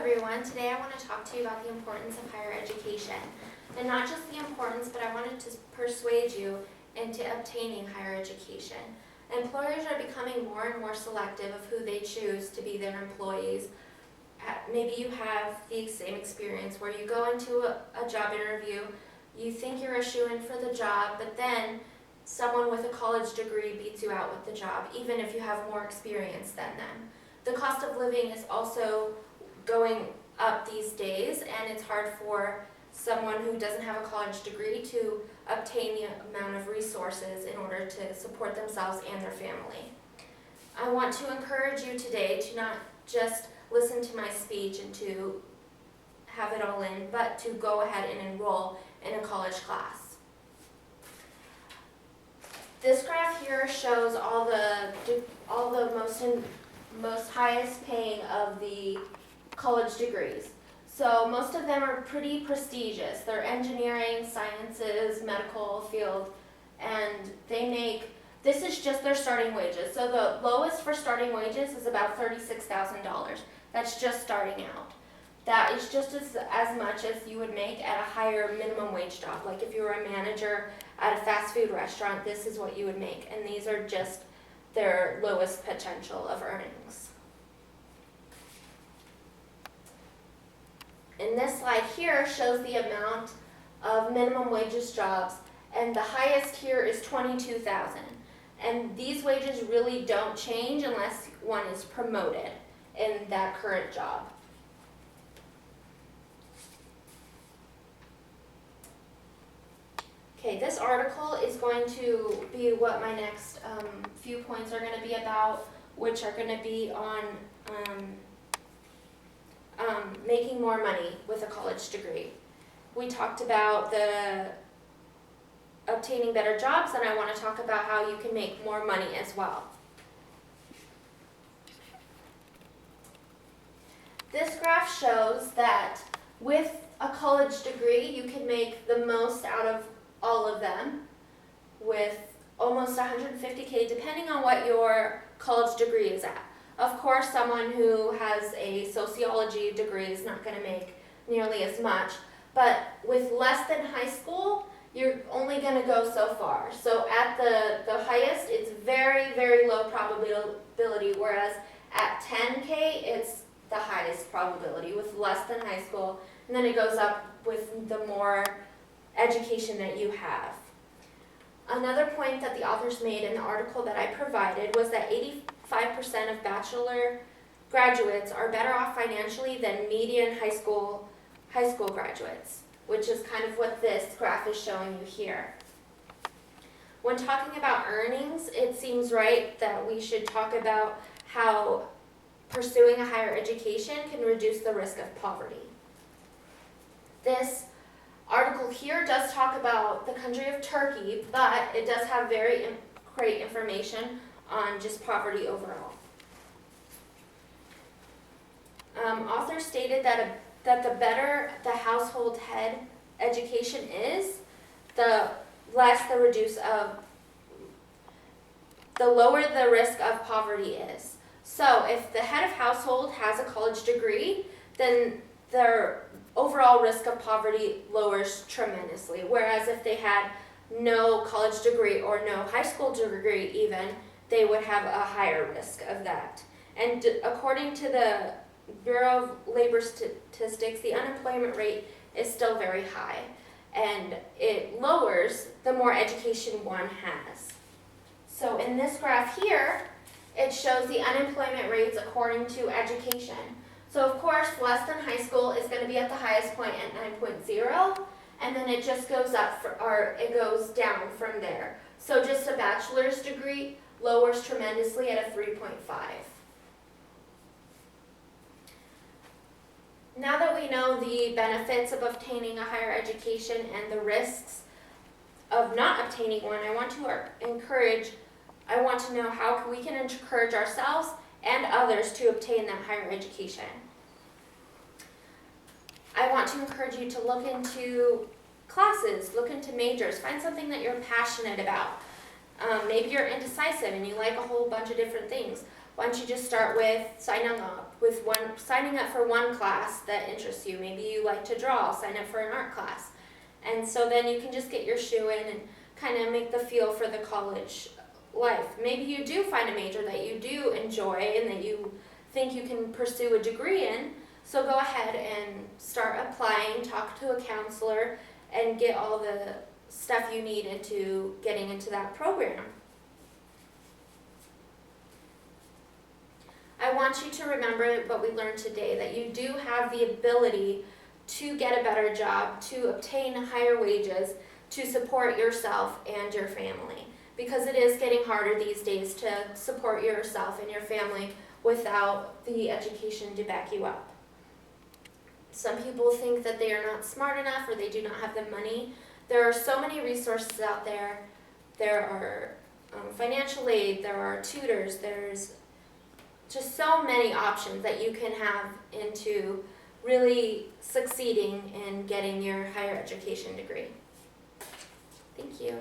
everyone. Today I want to talk to you about the importance of higher education. And not just the importance, but I wanted to persuade you into obtaining higher education. Employers are becoming more and more selective of who they choose to be their employees. Maybe you have the same experience where you go into a job interview, you think you're a shoo-in for the job, but then someone with a college degree beats you out with the job, even if you have more experience than them. The cost of living is also going up these days, and it's hard for someone who doesn't have a college degree to obtain the amount of resources in order to support themselves and their family. I want to encourage you today to not just listen to my speech and to have it all in, but to go ahead and enroll in a college class. This graph here shows all the most highest paying of the college degrees. So most of them are pretty prestigious. They're engineering, sciences, medical field, and this is just their starting wages. So the lowest for starting wages is about $36,000. That's just starting out. That is just as much as you would make at a higher minimum wage job. Like if you were a manager at a fast food restaurant, this is what you would make. And these are just their lowest potential of earnings. And this slide here shows the amount of minimum wages jobs, and the highest here is $22,000. And these wages really don't change unless one is promoted in that current job. Okay, this article is going to be what my next few points are going to be about, which are going to be on making more money with a college degree. We talked about obtaining better jobs, and I want to talk about how you can make more money as well. This graph shows that with a college degree, you can make the most out of all of them with almost $150K, depending on what your college degree is at. Of course, someone who has a sociology degree is not going to make nearly as much, but with less than high school, you're only going to go so far. So at the highest, it's very, very low probability, whereas at 10K, it's the highest probability with less than high school, and then it goes up with the more education that you have. Another point that the authors made in the article that I provided was that 85% of bachelor graduates are better off financially than median high school graduates, which is kind of what this graph is showing you here. When talking about earnings, it seems right that we should talk about how pursuing a higher education can reduce the risk of poverty. This article here does talk about the country of Turkey, but it does have very great information on just poverty overall. Authors stated that the better the household head education is, the lower the risk of poverty is. So if the head of household has a college degree, then their overall risk of poverty lowers tremendously. Whereas if they had no college degree or no high school degree even, they would have a higher risk of that. And according to the Bureau of Labor Statistics, the unemployment rate is still very high, and it lowers the more education one has. So in this graph here, it shows the unemployment rates according to education. So of course, less than high school is going to be at the highest point at 9.0, and then it just goes up, or it goes down from there. So just a bachelor's degree lowers tremendously at a 3.5. Now that we know the benefits of obtaining a higher education and the risks of not obtaining one, I want to know how we can encourage ourselves and others to obtain that higher education. I want to encourage you to look into classes, look into majors, find something that you're passionate about. Maybe you're indecisive and you like a whole bunch of different things. why don't you just start with signing up for one class that interests you. Maybe you like to draw, sign up for an art class. And so then you can just get your shoe in and kind of make the feel for the college life. Maybe you do find a major that you do enjoy and that you think you can pursue a degree in. So go ahead and start applying, talk to a counselor, and get all the stuff you need into getting into that program. I want you to remember what we learned today, that you do have the ability to get a better job, to obtain higher wages, to support yourself and your family. Because it is getting harder these days to support yourself and your family without the education to back you up. Some people think that they are not smart enough or they do not have the money. There are so many resources out there. There are financial aid, there are tutors, there's just so many options that you can have into really succeeding in getting your higher education degree. Thank you.